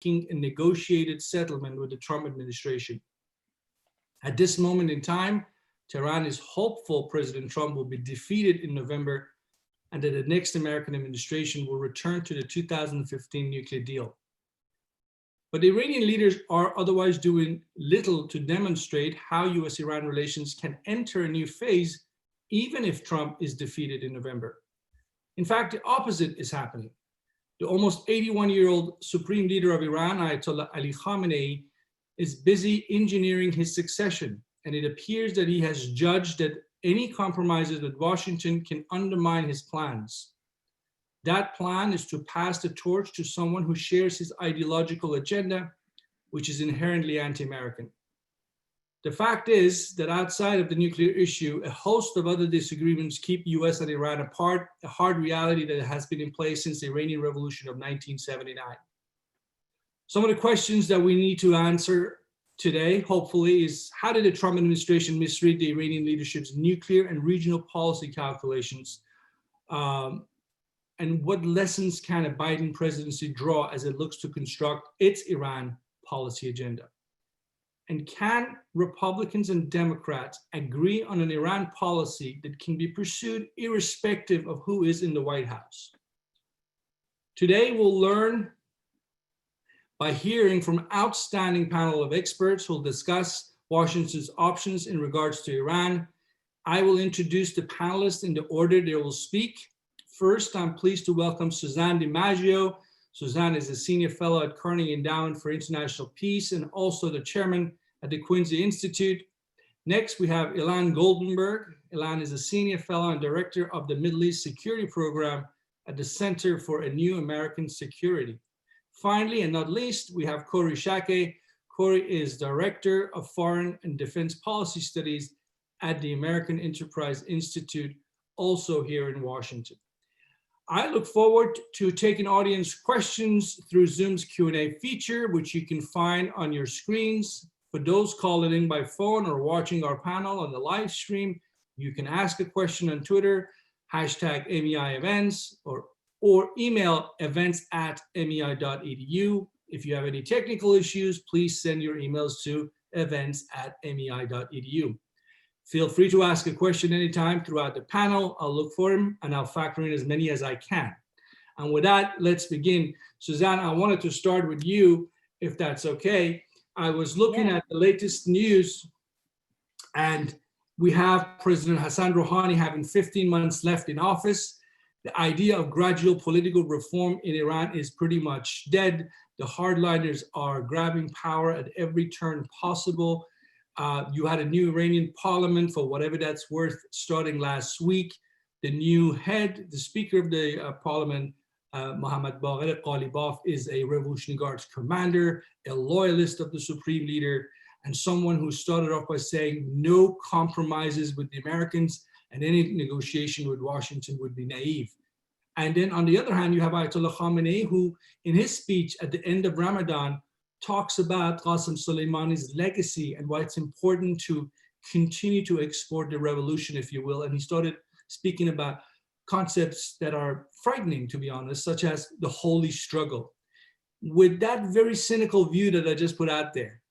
seeking a negotiated settlement with the Trump administration. At this moment in time, Tehran is hopeful President Trump will be defeated in November and that the next American administration will return to the 2015 nuclear deal. But the Iranian leaders are otherwise doing little to demonstrate how US-Iran relations can enter a new phase, even if Trump is defeated in November. In fact, the opposite is happening. The almost 81-year-old supreme leader of Iran, Ayatollah Ali Khamenei, is busy engineering his succession, and it appears that he has judged that any compromises with Washington can undermine his plans. That plan is to pass the torch to someone who shares his ideological agenda, which is inherently anti-American. The fact is that outside of the nuclear issue, a host of other disagreements keep US and Iran apart, a hard reality that has been in place since the Iranian Revolution of 1979. Some of the questions that we need to answer today, hopefully, is how did the Trump administration misread the Iranian leadership's nuclear and regional policy calculations? And what lessons can a Biden presidency draw as it looks to construct its Iran policy agenda? And can Republicans and Democrats agree on an Iran policy that can be pursued irrespective of who is in the White House? Today, we'll learn by hearing from an outstanding panel of experts who will discuss Washington's options in regards to Iran. I will introduce the panelists in the order they will speak. First, I'm pleased to welcome Suzanne Dimaggio. Suzanne is a senior fellow at Carnegie Endowment for International Peace and also the chairman at the Quincy Institute. Next, we have Ilan Goldenberg. Ilan is a senior fellow and director of the Middle East Security Program at the Center for a New American Security. Finally, and not least, we have Corey Shake. Corey is Director of Foreign and Defense Policy Studies at the American Enterprise Institute, also here in Washington. I look forward to taking audience questions through Zoom's Q&A feature, which you can find on your screens. For those calling in by phone or watching our panel on the live stream, you can ask a question on Twitter, #MEIEvents, or email events@mei.edu. If you have any technical issues, please send your emails to events@mei.edu. Feel free to ask a question anytime throughout the panel. I'll look for them and I'll factor in as many as I can. And with that, let's begin. Suzanne, I wanted to start with you, if that's okay. I was looking at the latest news and we have President Hassan Rouhani having 15 months left in office. The idea of gradual political reform in Iran is pretty much dead. The hardliners are grabbing power at every turn possible. You had a new Iranian parliament, for whatever that's worth, starting last week. The new head, the speaker of the parliament, Mohammad Baqir Ghalibaf, is a Revolutionary Guards commander, a loyalist of the supreme leader, and someone who started off by saying no compromises with the Americans and any negotiation with Washington would be naive. And then on the other hand, you have Ayatollah Khamenei, who in his speech at the end of Ramadan talks about Qasem Soleimani's legacy and why it's important to continue to export the revolution, if you will. And he started speaking about concepts that are frightening, to be honest, such as the holy struggle. With that very cynical view that I just put out there,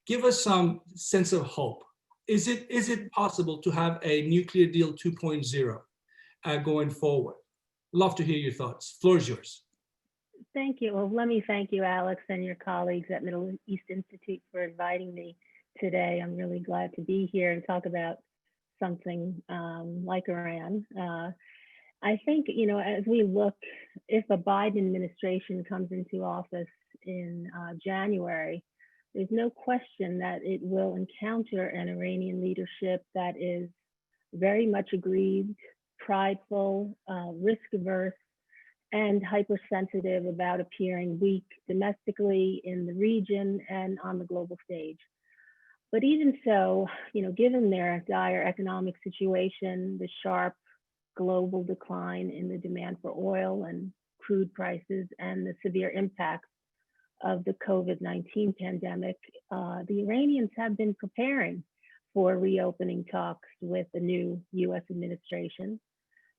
give us some sense of hope. Is it possible to have a nuclear deal 2.0 going forward? Love to hear your thoughts. Floor is yours. Thank you. Well, let me thank you, Alex, and your colleagues at Middle East Institute for inviting me today. I'm really glad to be here and talk about something like Iran. I think, you know, as we look, if a Biden administration comes into office in January, there's no question that it will encounter an Iranian leadership that is very much aggrieved, prideful, risk-averse, and hypersensitive about appearing weak domestically in the region and on the global stage. But even so, you know, given their dire economic situation, the sharp global decline in the demand for oil and crude prices, and the severe impacts of the COVID-19 pandemic, the Iranians have been preparing for reopening talks with the new US administration.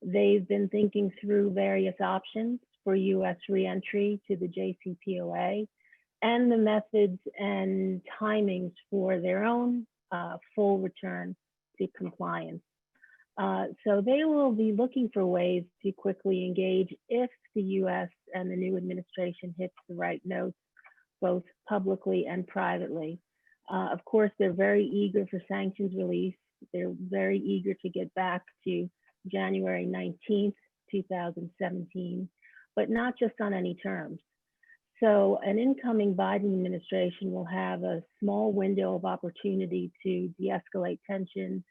They've been thinking through various options for US reentry to the JCPOA and the methods and timings for their own full return to compliance. So they will be looking for ways to quickly engage if the US and the new administration hits the right notes, both publicly and privately. Of course, they're very eager for sanctions relief. They're very eager to get back to January 19th, 2017, but not just on any terms. So an incoming Biden administration will have a small window of opportunity to de-escalate tensions,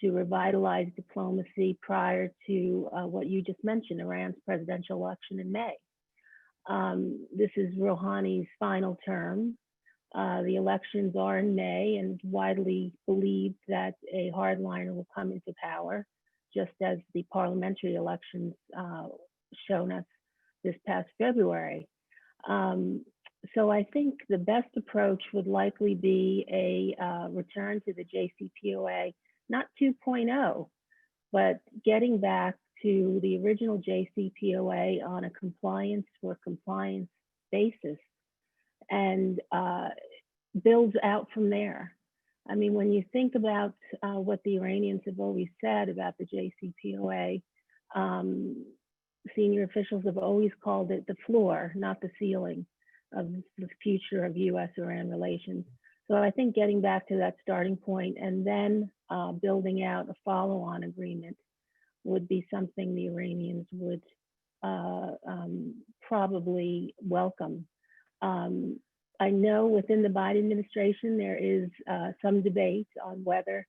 to revitalize diplomacy prior to what you just mentioned, Iran's presidential election in May. This is Rouhani's final term. The elections are in May, and widely believed that a hardliner will come into power, just as the parliamentary elections shown us this past February. So I think the best approach would likely be a return to the JCPOA, not 2.0, but getting back to the original JCPOA on a compliance for compliance basis, and builds out from there. I mean, when you think about what the Iranians have always said about the JCPOA, senior officials have always called it the floor, not the ceiling of the future of US-Iran relations. So I think getting back to that starting point and then building out a follow-on agreement would be something the Iranians would probably welcome. I know within the Biden administration, there is some debate on whether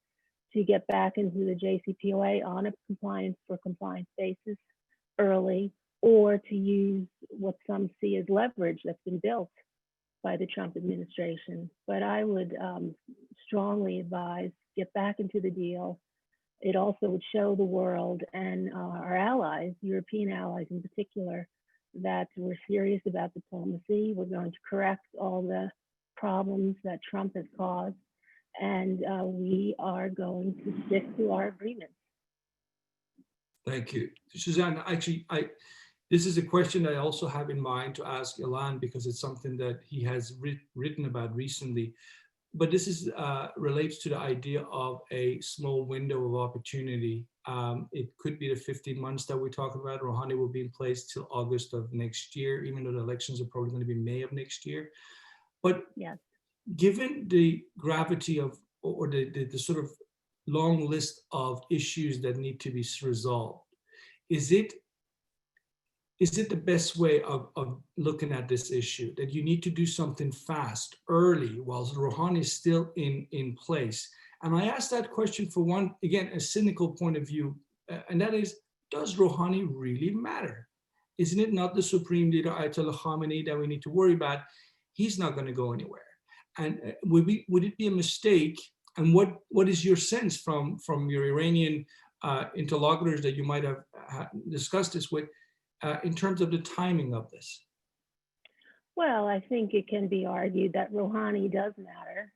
to get back into the JCPOA on a compliance for compliance basis early, or to use what some see as leverage that's been built by the Trump administration. But I would strongly advise get back into the deal. It also would show the world and our allies, European allies in particular, that we're serious about diplomacy. We're going to correct all the problems that Trump has caused, and we are going to stick to our agreements. Thank you. Suzanne, actually, this is a question I also have in mind to ask Ilan, because it's something that he has written about recently. But this is relates to the idea of a small window of opportunity. It could be the 15 months that we talk about. Rouhani will be in place till August of next year, even though the elections are probably going to be May of next year. But yes, given the gravity of, or the sort of long list of issues that need to be resolved, is it the best way of looking at this issue, that you need to do something fast, early, while Rouhani is still in place? And I ask that question for one, again, a cynical point of view, and that is, does Rouhani really matter? Isn't it not the supreme leader, Ayatollah Khamenei, that we need to worry about? He's not going to go anywhere. And would it be a mistake? And what is your sense from your Iranian interlocutors that you might have discussed this with, in terms of the timing of this? Well, I think it can be argued that Rouhani does matter.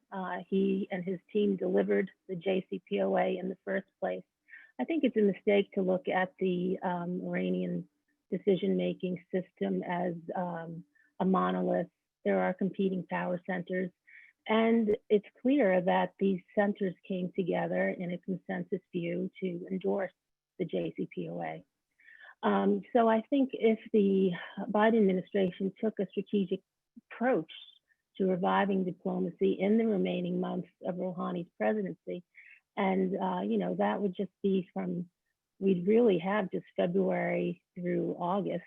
He and his team delivered the JCPOA in the first place. I think it's a mistake to look at the Iranian decision-making system as a monolith. There are competing power centers, and it's clear that these centers came together in a consensus view to endorse the JCPOA. So I think if the Biden administration took a strategic approach to reviving diplomacy in the remaining months of Rouhani's presidency, and that would just be from, we'd really have just February through August,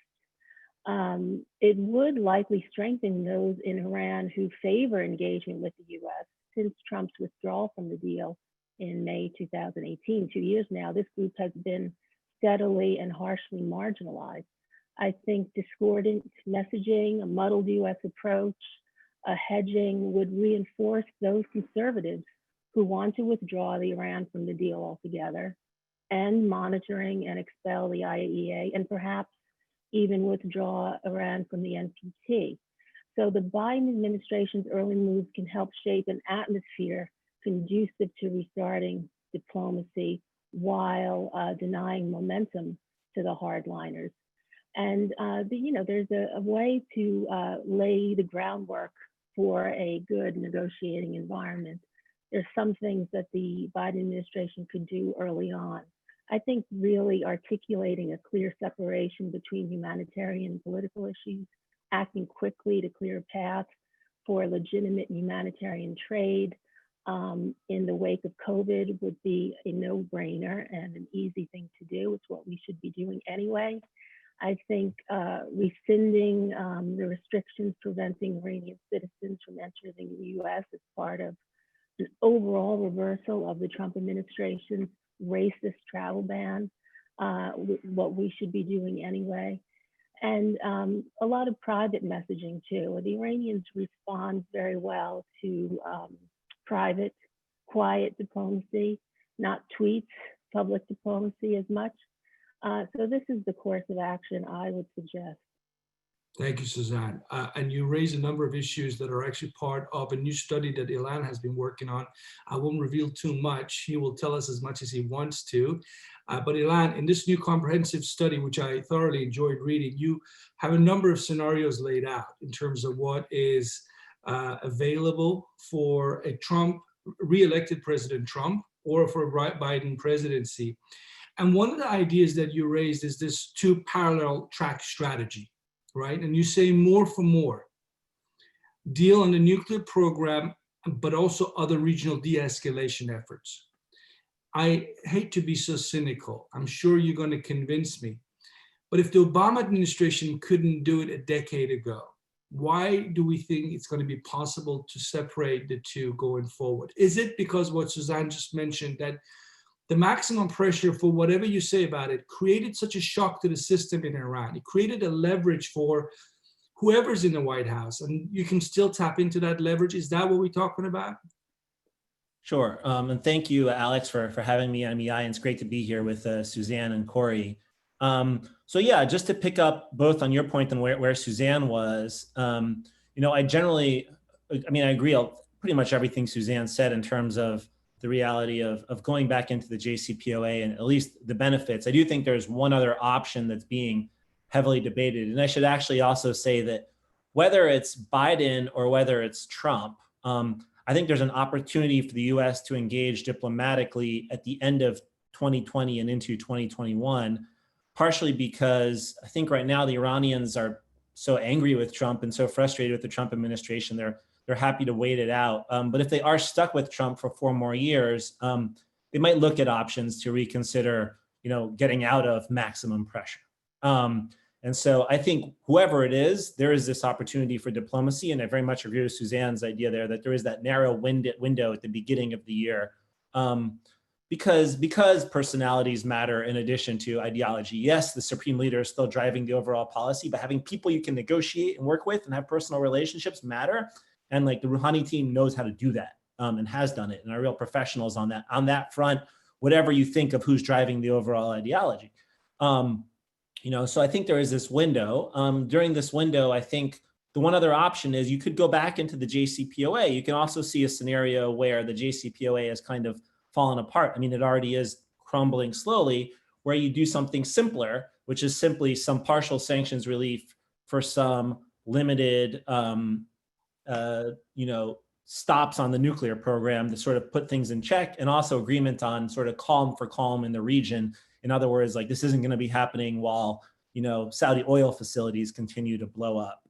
it would likely strengthen those in Iran who favor engagement with the US. Since Trump's withdrawal from the deal in May 2018, 2 years now, this group has been steadily and harshly marginalized. I think discordant messaging, a muddled US approach, a hedging would reinforce those conservatives who want to withdraw the Iran from the deal altogether, and monitoring and expel the IAEA, and perhaps even withdraw Iran from the NPT. So the Biden administration's early moves can help shape an atmosphere conducive to restarting diplomacy while denying momentum to the hardliners. And there's a way to lay the groundwork for a good negotiating environment. There's some things that the Biden administration could do early on. I think really articulating a clear separation between humanitarian and political issues, acting quickly to clear a path for legitimate humanitarian trade in the wake of COVID would be a no-brainer and an easy thing to do. It's what we should be doing anyway. I think rescinding the restrictions preventing Iranian citizens from entering the US is part of an overall reversal of the Trump administration's racist travel ban, what we should be doing anyway. And a lot of private messaging too. The Iranians respond very well to private, quiet diplomacy, not tweets, public diplomacy as much. So this is the course of action I would suggest. Thank you, Suzanne. And you raise a number of issues that are actually part of a new study that Ilan has been working on. I won't reveal too much. He will tell us as much as he wants to. But Ilan, in this new comprehensive study, which I thoroughly enjoyed reading, you have a number of scenarios laid out in terms of what is available for a Trump, re-elected President Trump, or for a Biden presidency. And one of the ideas that you raised is this two parallel track strategy, right? And you say more for more, deal on the nuclear program, but also other regional de-escalation efforts. I hate to be so cynical. I'm sure you're going to convince me. But if the Obama administration couldn't do it a decade ago, why do we think it's going to be possible to separate the two going forward? Is it because what Suzanne just mentioned, that the maximum pressure, for whatever you say about it, created such a shock to the system in Iran? It created a leverage for whoever's in the White House, and you can still tap into that leverage. Is that what we're talking about? Sure. And thank you, Alex, for having me on MEI. And it's great to be here with Suzanne and Corey. So yeah, just to pick up both on your point and where Suzanne was, I agree on pretty much everything Suzanne said in terms of the reality of going back into the JCPOA and at least the benefits. I do think there's one other option that's being heavily debated. And I should actually also say that whether it's Biden or whether it's Trump, I think there's an opportunity for the US to engage diplomatically at the end of 2020 and into 2021, partially because I think right now the Iranians are so angry with Trump and so frustrated with the Trump administration, they're happy to wait it out. But if they are stuck with Trump for 4 more years, they might look at options to reconsider, getting out of maximum pressure. And so I think whoever it is, there is this opportunity for diplomacy. And I very much agree with Suzanne's idea there that there is that narrow window at the beginning of the year. Because personalities matter in addition to ideology. Yes, the supreme leader is still driving the overall policy, but having people you can negotiate and work with and have personal relationships matter. And like the Rouhani team knows how to do that and has done it and are real professionals on that front, whatever you think of who's driving the overall ideology. So I think there is this window. During this window, I think the one other option is you could go back into the JCPOA. You can also see a scenario where the JCPOA has kind of fallen apart. I mean, it already is crumbling slowly, where you do something simpler, which is simply some partial sanctions relief for some limited, stops on the nuclear program to sort of put things in check, and also agreement on sort of calm for calm in the region. In other words, like this isn't going to be happening while, Saudi oil facilities continue to blow up.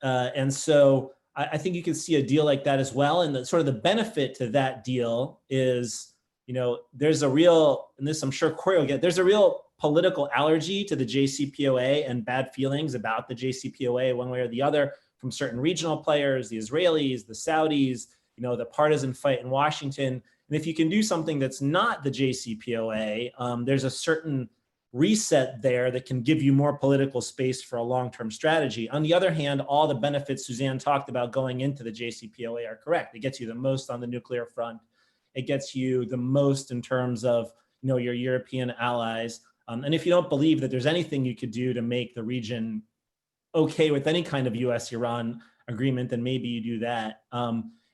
And so I think you can see a deal like that as well. And the sort of the benefit to that deal is, there's a real, and this I'm sure Corey will get, there's a real political allergy to the JCPOA and bad feelings about the JCPOA one way or the other from certain regional players, the Israelis, the Saudis, the partisan fight in Washington. And if you can do something that's not the JCPOA, there's a certain reset there that can give you more political space for a long-term strategy. On the other hand, all the benefits Suzanne talked about going into the JCPOA are correct. It gets you the most on the nuclear front. It gets you the most in terms of your European allies. And if you don't believe that there's anything you could do to make the region okay with any kind of US-Iran agreement, then maybe you do that.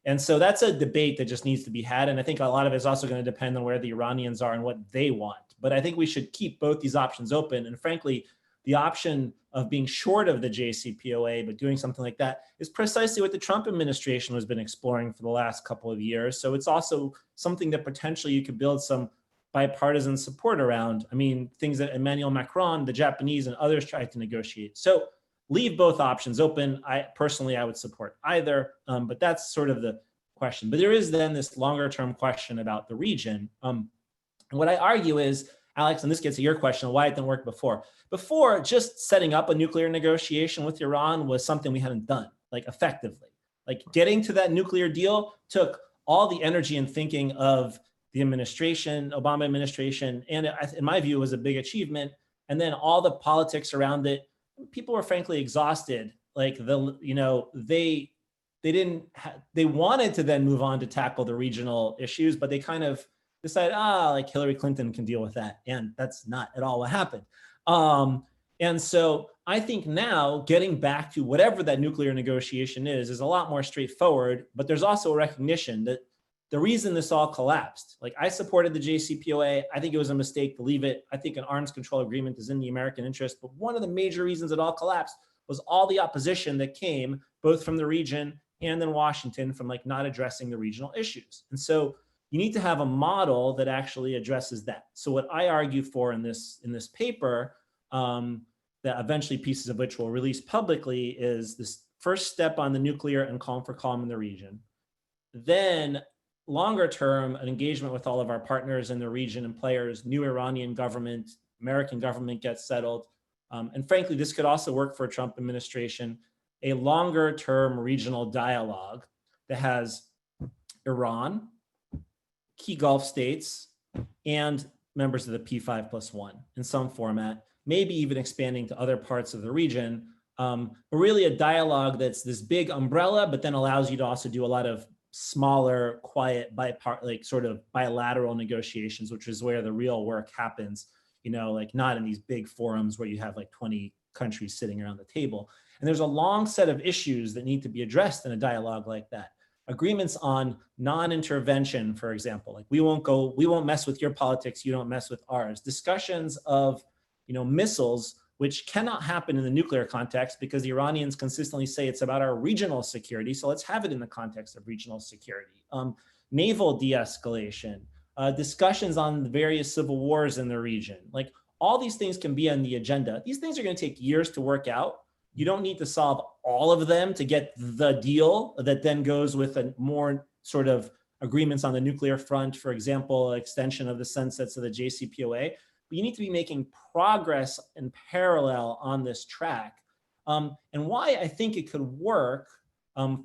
And so that's a debate that just needs to be had. And I think a lot of it is also going to depend on where the Iranians are and what they want. But I think we should keep both these options open. And frankly, the option of being short of the JCPOA, but doing something like that is precisely what the Trump administration has been exploring for the last couple of years. So it's also something that potentially you could build some bipartisan support around. I mean, things that Emmanuel Macron, the Japanese, and others tried to negotiate. So leave both options open. I would support either, but that's sort of the question. But there is then this longer term question about the region. And what I argue is, Alex, and this gets to your question of why it didn't work before. Before, just setting up a nuclear negotiation with Iran was something we hadn't done, like effectively. Like getting to that nuclear deal took all the energy and thinking of the administration, Obama administration, and in my view, it was a big achievement. And then all the politics around it, people were frankly exhausted. Like they wanted to then move on to tackle the regional issues, but they kind of decided, like Hillary Clinton can deal with that. And that's not at all what happened. And so I think now getting back to whatever that nuclear negotiation is a lot more straightforward, but there's also a recognition that the reason this all collapsed, like I supported the JCPOA, I think it was a mistake to leave it. I think an arms control agreement is in the American interest, but one of the major reasons it all collapsed was all the opposition that came both from the region and then Washington from like not addressing the regional issues. And so you need to have a model that actually addresses that. So what I argue for in this paper, that eventually pieces of which will release publicly, is this first step on the nuclear and calm for calm in the region. Then longer term, an engagement with all of our partners in the region and players, new Iranian government, American government gets settled. And frankly, this could also work for a Trump administration, a longer term regional dialogue that has Iran, key Gulf states, and members of the P5+1 in some format, maybe even expanding to other parts of the region, but really a dialogue that's this big umbrella, but then allows you to also do a lot of smaller, quiet, sort of bilateral negotiations, which is where the real work happens, like not in these big forums where you have like 20 countries sitting around the table. And there's a long set of issues that need to be addressed in a dialogue like that. Agreements on non-intervention, for example, like we won't mess with your politics, you don't mess with ours. Discussions of, missiles, which cannot happen in the nuclear context because the Iranians consistently say it's about our regional security. So let's have it in the context of regional security. Naval de-escalation, discussions on the various civil wars in the region. Like all these things can be on the agenda. These things are going to take years to work out. You don't need to solve all of them to get the deal that then goes with a more sort of agreements on the nuclear front, for example, extension of the sunsets of the JCPOA. But you need to be making progress in parallel on this track. And why I think it could work,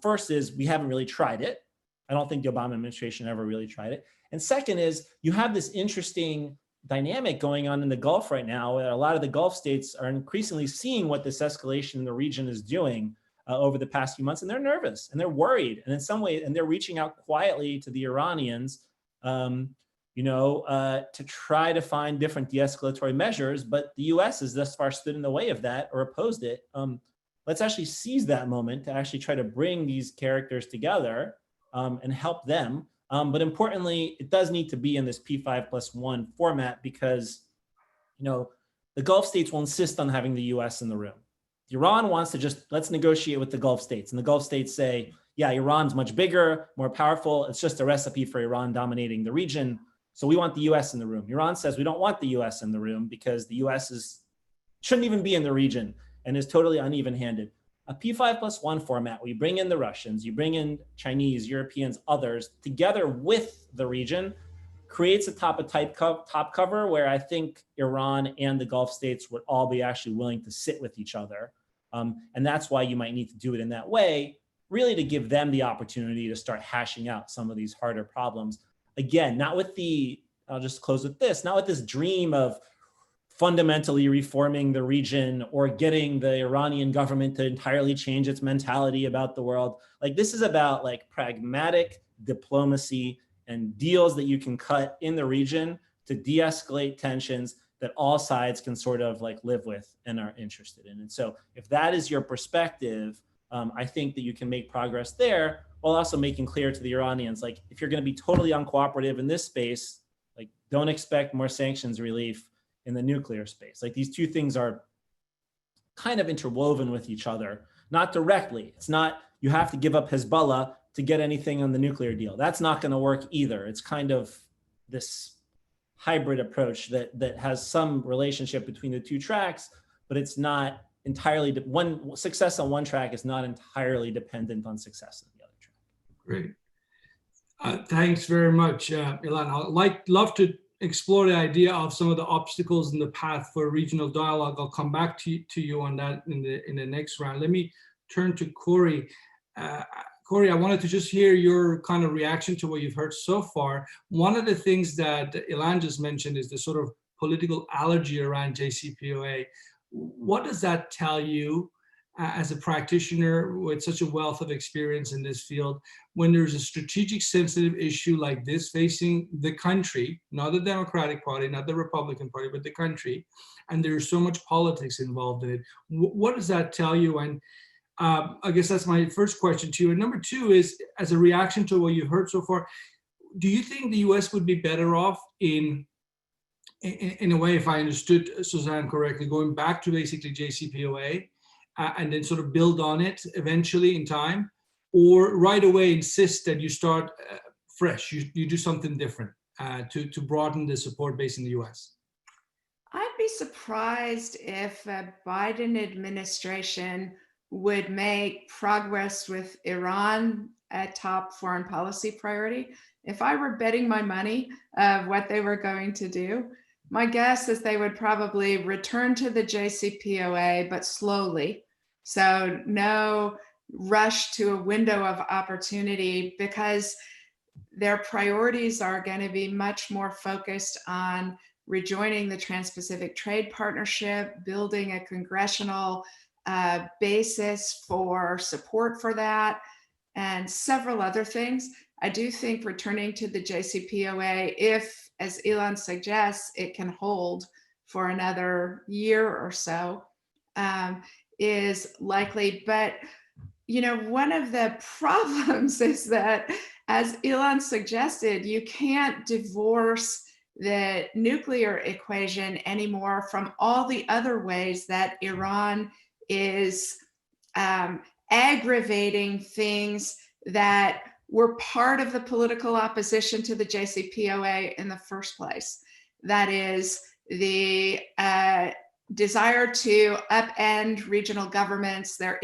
first is we haven't really tried it. I don't think the Obama administration ever really tried it. And second is you have this interesting dynamic going on in the Gulf right now, where a lot of the Gulf states are increasingly seeing what this escalation in the region is doing over the past few months, and they're nervous and they're worried, and in some way, and they're reaching out quietly to the Iranians, to try to find different de-escalatory measures. But the U.S. has thus far stood in the way of that or opposed it. Let's actually seize that moment to actually try to bring these characters together and help them. But importantly, it does need to be in this P5+1 format because, the Gulf states will insist on having the US in the room. Iran wants to let's negotiate with the Gulf states. And the Gulf states say, yeah, Iran's much bigger, more powerful. It's just a recipe for Iran dominating the region. So we want the US in the room. Iran says we don't want the US in the room because the US shouldn't even be in the region and is totally uneven-handed. A P5+1 format where you bring in the Russians, you bring in Chinese, Europeans, others, together with the region, creates a top cover where I think Iran and the Gulf states would all be actually willing to sit with each other. And that's why you might need to do it in that way, really to give them the opportunity to start hashing out some of these harder problems. Again, I'll just close with this, not with this dream of fundamentally reforming the region or getting the Iranian government to entirely change its mentality about the world. Like this is about like pragmatic diplomacy and deals that you can cut in the region to de-escalate tensions that all sides can sort of like live with and are interested in. And so if that is your perspective, I think that you can make progress there while also making clear to the Iranians, like if you're going to be totally uncooperative in this space, like don't expect more sanctions relief in the nuclear space. Like these two things are kind of interwoven with each other, not directly. It's not, you have to give up Hezbollah to get anything on the nuclear deal. That's not going to work either. It's kind of this hybrid approach that has some relationship between the two tracks, but it's not entirely, one success on one track is not entirely dependent on success on the other track. Great. Thanks very much, Ilan. I'd love to explore the idea of some of the obstacles in the path for regional dialogue. I'll come back to you on that in the next round. Let me turn to Corey. Corey, I wanted to just hear your kind of reaction to what you've heard so far. One of the things that Ilan just mentioned is the sort of political allergy around JCPOA. What does that tell you as a practitioner with such a wealth of experience in this field, when there's a strategic sensitive issue like this facing the country, not the Democratic Party, not the Republican Party, but the country, and there's so much politics involved in it? What does that tell you? And I guess that's my first question to you. And number two is, as a reaction to what you've heard so far, do you think the US would be better off in a way, if I understood Suzanne correctly, going back to basically JCPOA and then sort of build on it eventually in time, or right away insist that you start fresh, you do something different to broaden the support base in the US? I'd be surprised if a Biden administration would make progress with Iran a top foreign policy priority. If I were betting my money of what they were going to do, my guess is they would probably return to the JCPOA, but slowly. So no rush to a window of opportunity, because their priorities are going to be much more focused on rejoining the Trans-Pacific Trade Partnership, building a congressional basis for support for that, and several other things. I do think returning to the JCPOA, if, as Ilan suggests, it can hold for another year or so, is likely. But, you know, one of the problems is that, as Ilan suggested, you can't divorce the nuclear equation anymore from all the other ways that Iran is aggravating things that were part of the political opposition to the JCPOA in the first place. That is the desire to upend regional governments, their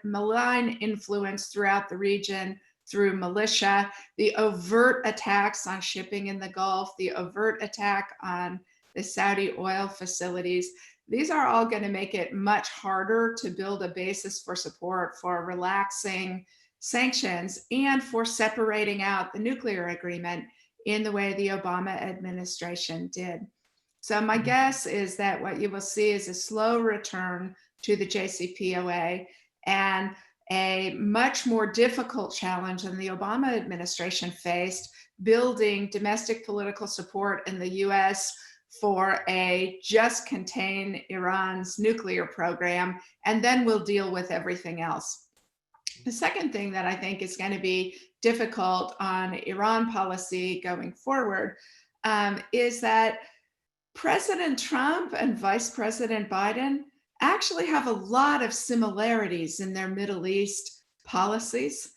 malign influence throughout the region through militia, the overt attacks on shipping in the Gulf, the overt attack on the Saudi oil facilities. These are all going to make it much harder to build a basis for support for relaxing sanctions and for separating out the nuclear agreement in the way the Obama administration did. So my guess is that what you will see is a slow return to the JCPOA and a much more difficult challenge than the Obama administration faced, building domestic political support in the US for a just contain Iran's nuclear program, and then we'll deal with everything else. The second thing that I think is going to be difficult on Iran policy going forward is that President Trump and Vice President Biden actually have a lot of similarities in their Middle East policies.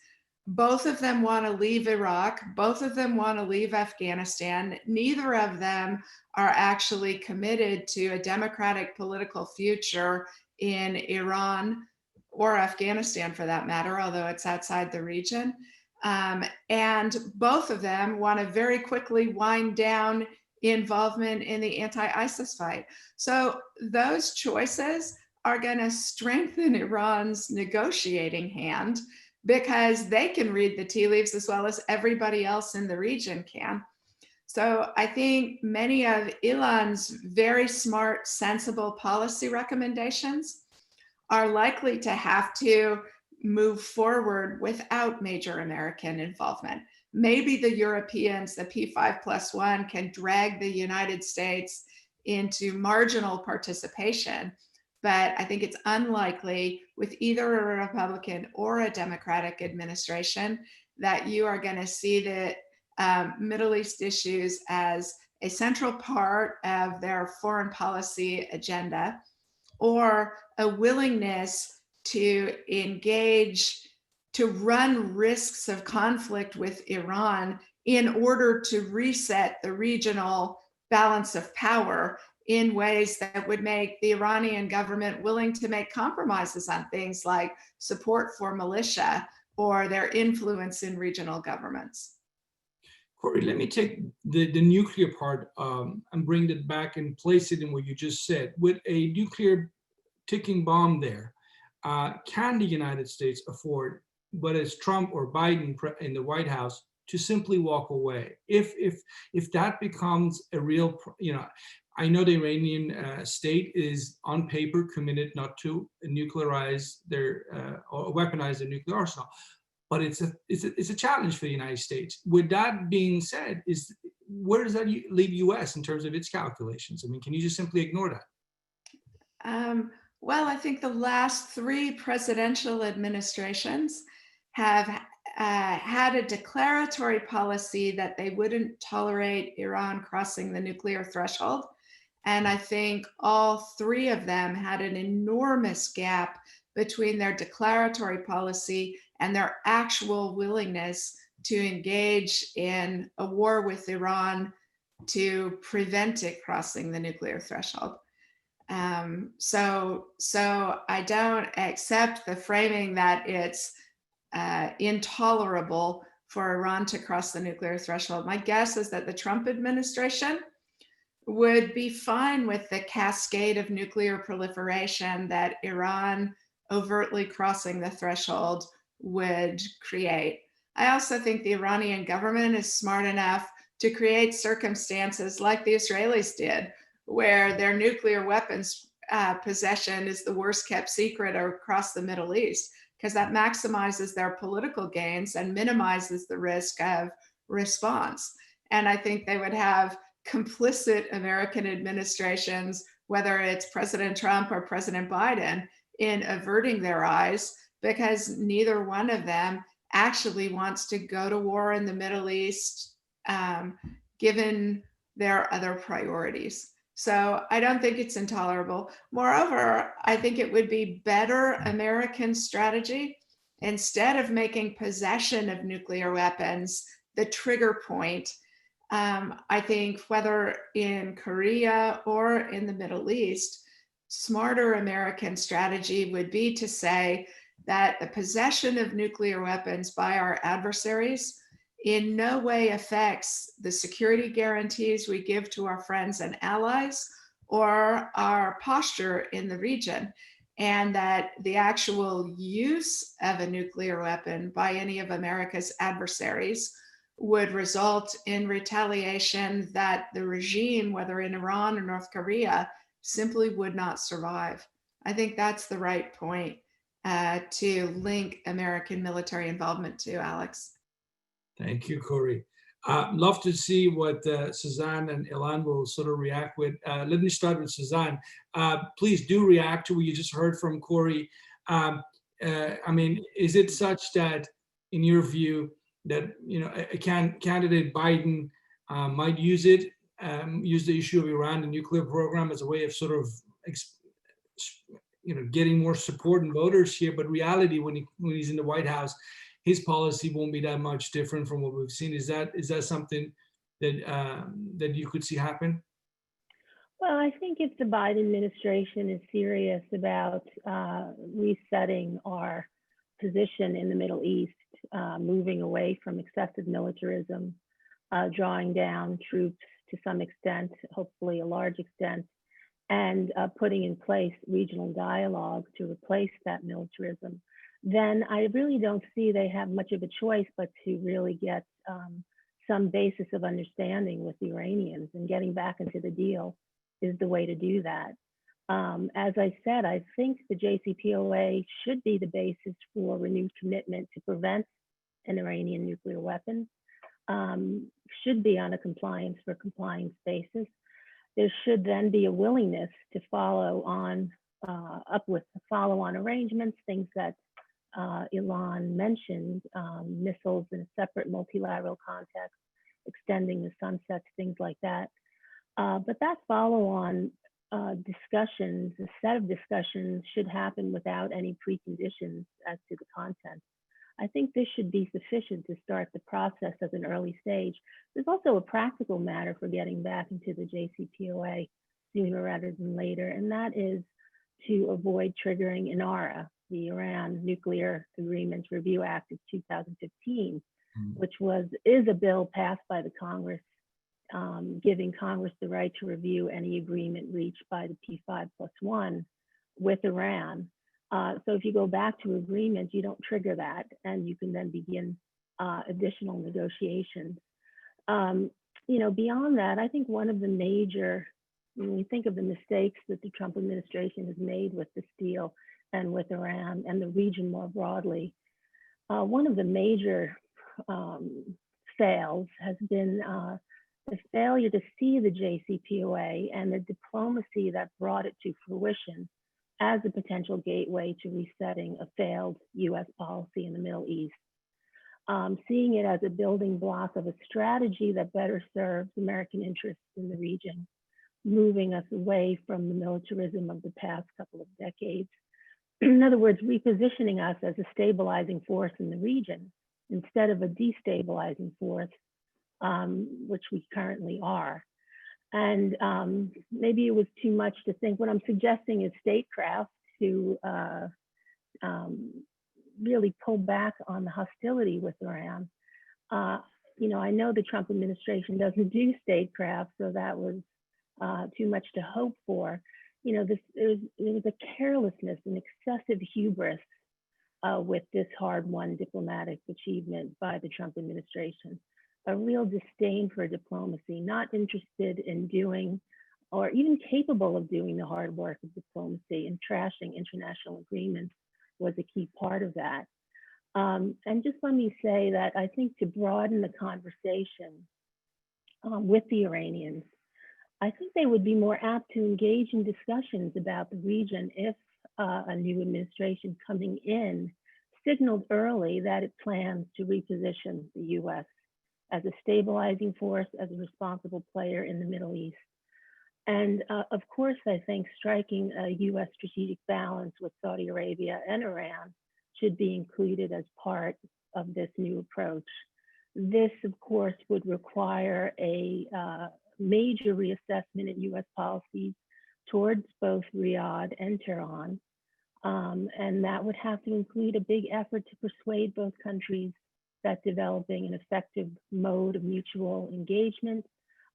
Both of them want to leave Iraq. Both of them want to leave Afghanistan. Neither of them are actually committed to a democratic political future in Iran or Afghanistan, for that matter, although it's outside the region. And both of them want to very quickly wind down involvement in the anti-ISIS fight. So those choices are going to strengthen Iran's negotiating hand, because they can read the tea leaves as well as everybody else in the region can. So I think many of Ilan's very smart, sensible policy recommendations are likely to have to move forward without major American involvement. Maybe the Europeans, the P5+1, can drag the United States into marginal participation, but I think it's unlikely with either a Republican or a Democratic administration that you are going to see the Middle East issues as a central part of their foreign policy agenda. or a willingness to engage, to run risks of conflict with Iran in order to reset the regional balance of power in ways that would make the Iranian government willing to make compromises on things like support for militia or their influence in regional governments. Corey, let me take the nuclear part and bring it back and place it in what you just said. With a nuclear ticking bomb there, can the United States afford, whether it's Trump or Biden in the White House, to simply walk away? If that becomes a real, I know the Iranian state is on paper committed not to nuclearize their or weaponize their nuclear arsenal, but it's a challenge for the United States. With that being said, where does that leave U.S. in terms of its calculations? I mean, can you just simply ignore that? Well, I think the last 3 presidential administrations have had a declaratory policy that they wouldn't tolerate Iran crossing the nuclear threshold. And I think all 3 of them had an enormous gap between their declaratory policy and their actual willingness to engage in a war with Iran to prevent it crossing the nuclear threshold. So I don't accept the framing that it's intolerable for Iran to cross the nuclear threshold. My guess is that the Trump administration would be fine with the cascade of nuclear proliferation that Iran overtly crossing the threshold would create. I also think the Iranian government is smart enough to create circumstances like the Israelis did, where their nuclear weapons possession is the worst kept secret across the Middle East, because that maximizes their political gains and minimizes the risk of response. And I think they would have complicit American administrations, whether it's President Trump or President Biden, in averting their eyes, because neither one of them actually wants to go to war in the Middle East, given their other priorities. So I don't think it's intolerable. Moreover, I think it would be better American strategy, instead of making possession of nuclear weapons the trigger point. I think whether in Korea or in the Middle East, smarter American strategy would be to say that the possession of nuclear weapons by our adversaries in no way affects the security guarantees we give to our friends and allies or our posture in the region, and that the actual use of a nuclear weapon by any of America's adversaries would result in retaliation that the regime, whether in Iran or North Korea, simply would not survive. I think that's the right point to link American military involvement to, Alex. Thank you, Corey. Love to see what Suzanne and Ilan will sort of react with. Let me start with Suzanne. Please do react to what you just heard from Corey. I mean, is it such that, in your view, that a candidate Biden might use the issue of Iran, the nuclear program, as a way of sort of getting more support and voters here? But reality, when he's in the White House, his policy won't be that much different from what we've seen. Is that something that you could see happen? Well, I think if the Biden administration is serious about resetting our position in the Middle East, moving away from excessive militarism, drawing down troops to some extent, hopefully a large extent, and putting in place regional dialogue to replace that militarism, then I really don't see they have much of a choice but to really get some basis of understanding with the Iranians, and getting back into the deal is the way to do that. As I said, I think the JCPOA should be the basis for renewed commitment to prevent an Iranian nuclear weapon, should be on a compliance for compliance basis. There should then be a willingness to follow on up with the follow-on arrangements, things that Ilan mentioned, missiles in a separate multilateral context, extending the sunsets, things like that. But that follow-on discussions, a set of discussions should happen without any preconditions as to the content. I think this should be sufficient to start the process at an early stage. There's also a practical matter for getting back into the JCPOA sooner rather than later, and that is to avoid triggering INARA, the Iran Nuclear Agreements Review Act of 2015, which is a bill passed by the Congress, giving Congress the right to review any agreement reached by the P5+1 with Iran. So if you go back to agreement, you don't trigger that, and you can then begin additional negotiations. Beyond that, I think one of the major, when we think of the mistakes that the Trump administration has made with this deal and with Iran and the region more broadly, one of the major fails has been the failure to see the JCPOA and the diplomacy that brought it to fruition as a potential gateway to resetting a failed US policy in the Middle East. Seeing it as a building block of a strategy that better serves American interests in the region, moving us away from the militarism of the past couple of decades. In other words, repositioning us as a stabilizing force in the region instead of a destabilizing force, which we currently are. And maybe it was too much to think. What I'm suggesting is statecraft to really pull back on the hostility with Iran. I know the Trump administration doesn't do statecraft, so that was too much to hope for. There was a carelessness and excessive hubris with this hard-won diplomatic achievement by the Trump administration. A real disdain for diplomacy, not interested in doing or even capable of doing the hard work of diplomacy, and trashing international agreements was a key part of that. And just let me say that I think to broaden the conversation with the Iranians, I think they would be more apt to engage in discussions about the region if a new administration coming in signaled early that it plans to reposition the US as a stabilizing force, as a responsible player in the Middle East. And of course, I think striking a US strategic balance with Saudi Arabia and Iran should be included as part of this new approach. This, of course, would require a major reassessment in US policies towards both Riyadh and Tehran. And that would have to include a big effort to persuade both countries that developing an effective mode of mutual engagement,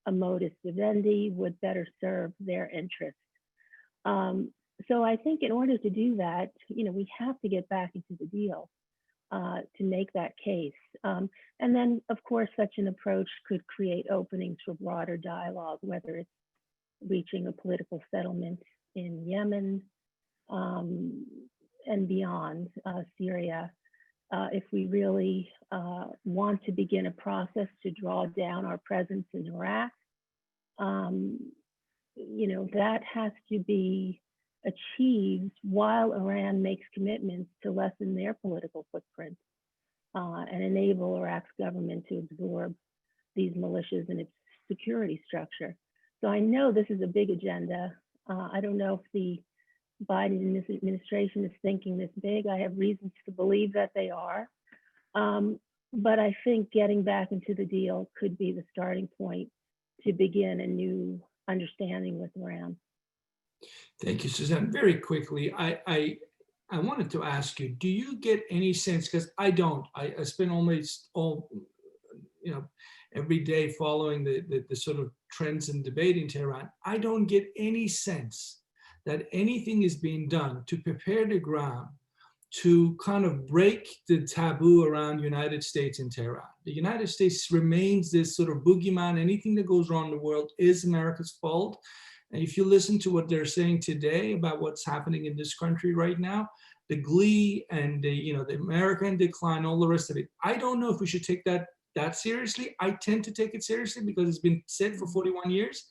a modus vivendi, would better serve their interests. So I think in order to do that, we have to get back into the deal to make that case. And then, of course, such an approach could create openings for broader dialogue, whether it's reaching a political settlement in Yemen and beyond, Syria. If we really want to begin a process to draw down our presence in Iraq, that has to be achieved while Iran makes commitments to lessen their political footprint and enable Iraq's government to absorb these militias in its security structure. So I know this is a big agenda. I don't know if the Biden administration is thinking this big. I have reasons to believe that they are. But I think getting back into the deal could be the starting point to begin a new understanding with Iran. Thank you, Suzanne. Very quickly, I wanted to ask you, do you get any sense, because I don't, I spend almost every day following the sort of trends and debate in Tehran, I don't get any sense that anything is being done to prepare the ground to kind of break the taboo around United States and Tehran. The United States remains this sort of boogeyman. Anything that goes wrong in the world is America's fault. And if you listen to what they're saying today about what's happening in this country right now, the glee and the American decline, all the rest of it, I don't know if we should take that seriously. I tend to take it seriously because it's been said for 41 years.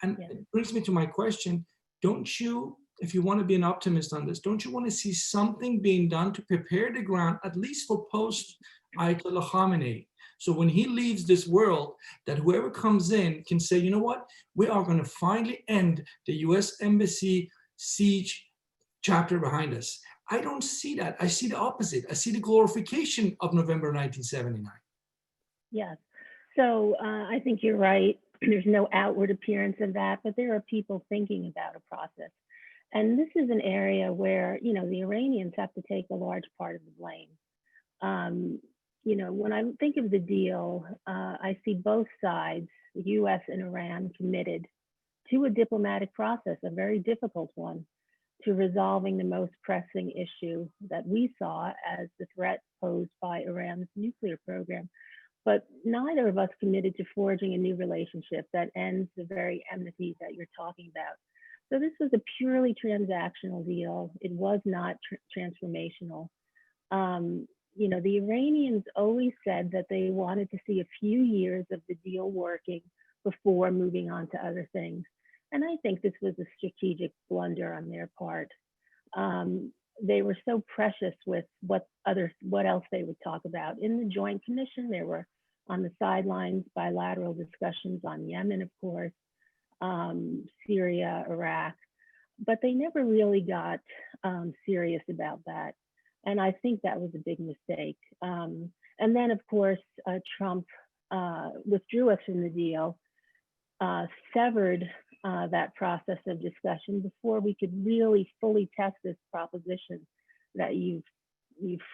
And it brings me to my question. Don't you, if you want to be an optimist on this, don't you want to see something being done to prepare the ground, at least for post-Ayatollah Khamenei, So when he leaves this world, that whoever comes in can say, you know what, we are going to finally end the US Embassy siege chapter behind us. I don't see that. I see the opposite. I see the glorification of November 1979. Yes. So I think you're right. There's no outward appearance of that, but there are people thinking about a process. And this is an area where, you know, the Iranians have to take a large part of the blame. You know, when I think of the deal, I see both sides, the US and Iran, committed to a diplomatic process, a very difficult one, to resolving the most pressing issue that we saw as the threat posed by Iran's nuclear program. But neither of us committed to forging a new relationship that ends the very enmities that you're talking about. So this was a purely transactional deal. It was not transformational. You know, the Iranians always said that they wanted to see a few years of the deal working before moving on to other things. And I think this was a strategic blunder on their part. They were so precious with what else they would talk about. In the Joint Commission, there were on the sidelines bilateral discussions on Yemen, of course, Syria, Iraq, but they never really got serious about that. And I think that was a big mistake. And then, of course, Trump withdrew us from the deal, severed that process of discussion before we could really fully test this proposition that you've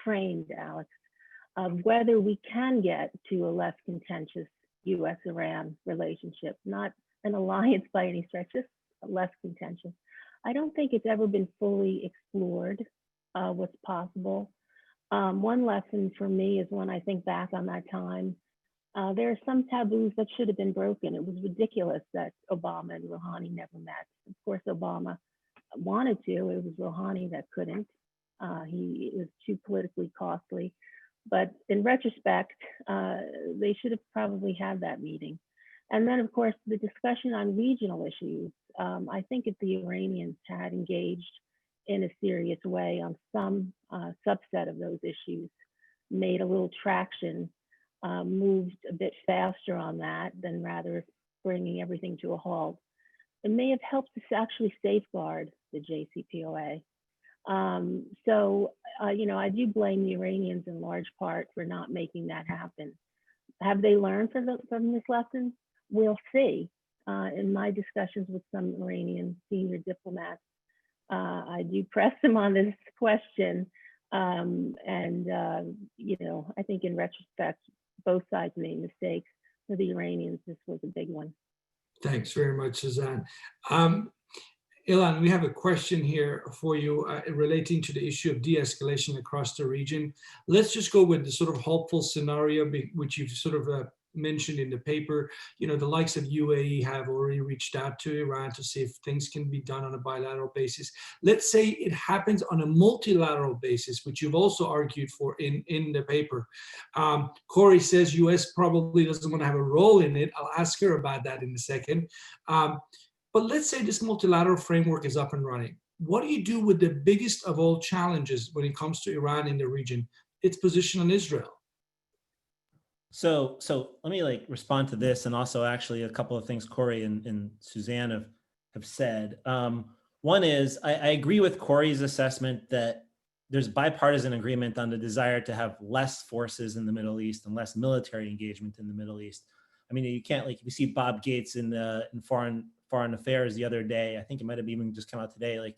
framed, Alex, of whether we can get to a less contentious US-Iran relationship, not an alliance by any stretch, just less contentious. I don't think it's ever been fully explored what's possible. One lesson for me is when I think back on that time, there are some taboos that should have been broken. It was ridiculous that Obama and Rouhani never met. Of course, Obama wanted to. It was Rouhani that couldn't. It was too politically costly. But in retrospect, they should have probably had that meeting. And then, of course, the discussion on regional issues. I think if the Iranians had engaged in a serious way on some subset of those issues, made a little traction, moved a bit faster on that than rather bringing everything to a halt, it may have helped to actually safeguard the JCPOA. You know, I do blame the Iranians in large part for not making that happen. Have they learned from this lesson? We'll see. In my discussions with some Iranian senior diplomats, I do press them on this question. You know, I think in retrospect, both sides made mistakes. For the Iranians, this was a big one. Thanks very much, Suzanne. Ilan, we have a question here for you relating to the issue of de-escalation across the region. Let's just go with the sort of hopeful scenario, which you've sort of mentioned in the paper. You know, the likes of UAE have already reached out to Iran to see if things can be done on a bilateral basis. Let's say it happens on a multilateral basis, which you've also argued for in the paper. Corey says US probably doesn't want to have a role in it. I'll ask her about that in a second. But let's say this multilateral framework is up and running. What do you do with the biggest of all challenges when it comes to Iran in the region, its position on Israel? So let me respond to this, and also actually a couple of things Corey and Suzanne have said. One is I agree with Corey's assessment that there's bipartisan agreement on the desire to have less forces in the Middle East and less military engagement in the Middle East. I mean, you can't we see Bob Gates in Foreign Affairs the other day. I think it might have even just come out today,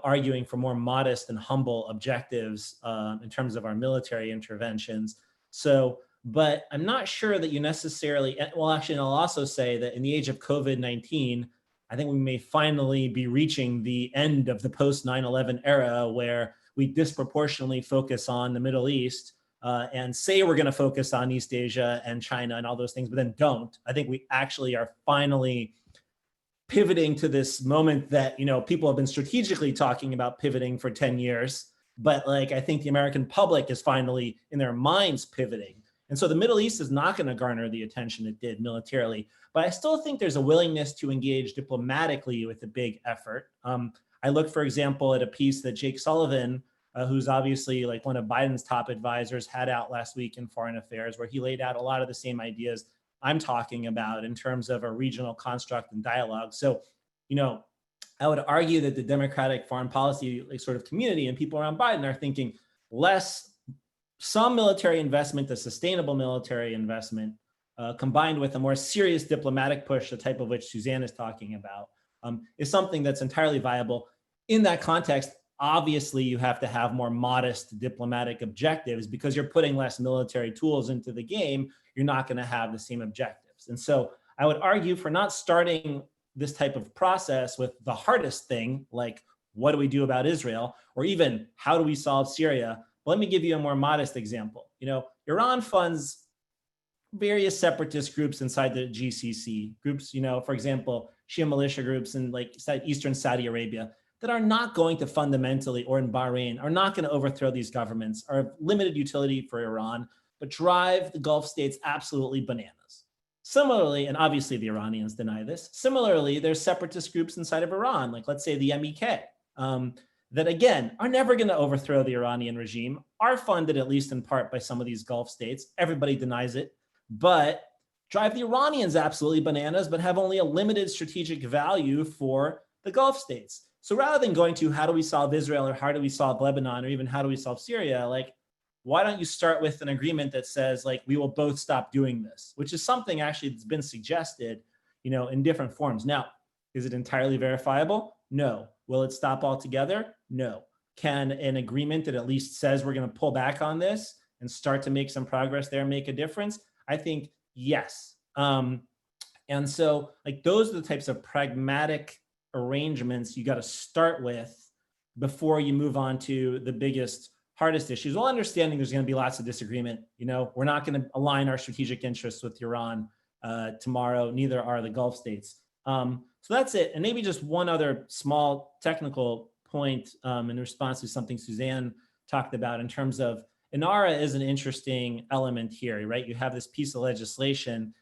arguing for more modest and humble objectives in terms of our military interventions. But I'm not sure that you necessarily, well, actually, I'll also say that in the age of COVID-19, I think we may finally be reaching the end of the post 9/11 era where we disproportionately focus on the Middle East and say we're going to focus on East Asia and China and all those things, but then don't. I think we actually are finally pivoting to this moment that, people have been strategically talking about pivoting for 10 years, but I think the American public is finally in their minds pivoting. And so the Middle East is not going to garner the attention it did militarily, but I still think there's a willingness to engage diplomatically with a big effort. I look, for example, at a piece that Jake Sullivan who's obviously like one of Biden's top advisors, had out last week in Foreign Affairs, where he laid out a lot of the same ideas I'm talking about in terms of a regional construct and dialogue. So, I would argue that the Democratic foreign policy sort of community and people around Biden are thinking some military investment, a sustainable military investment, combined with a more serious diplomatic push, the type of which Suzanne is talking about, is something that's entirely viable. In that context, obviously, you have to have more modest diplomatic objectives because you're putting less military tools into the game. You're not going to have the same objectives. And so I would argue for not starting this type of process with the hardest thing, like what do we do about Israel, or even how do we solve Syria? Let me give you a more modest example. Iran funds various separatist groups inside the GCC, groups, for example, Shia militia groups in like Eastern Saudi Arabia that are not going to fundamentally, or in Bahrain, are not going to overthrow these governments, are of limited utility for Iran, but drive the Gulf states absolutely bananas. Similarly, and obviously the Iranians deny this, similarly, there's separatist groups inside of Iran, like let's say the MEK, that again, are never going to overthrow the Iranian regime, are funded at least in part by some of these Gulf states. Everybody denies it, but drive the Iranians absolutely bananas, but have only a limited strategic value for the Gulf states. So rather than going to how do we solve Israel, or how do we solve Lebanon, or even how do we solve Syria, like, why don't you start with an agreement that says, like, we will both stop doing this, which is something actually that's been suggested, in different forms. Now, is it entirely verifiable? No. Will it stop altogether? No. Can an agreement that at least says we're going to pull back on this and start to make some progress there make a difference? I think yes. And so, like, those are the types of pragmatic arrangements you got to start with before you move on to the biggest, hardest issues, while understanding there's going to be lots of disagreement. We're not going to align our strategic interests with Iran tomorrow. Neither are the Gulf states. So that's it. And maybe just one other small technical point in response to something Suzanne talked about in terms of INARA is an interesting element here, right? You have this piece of legislation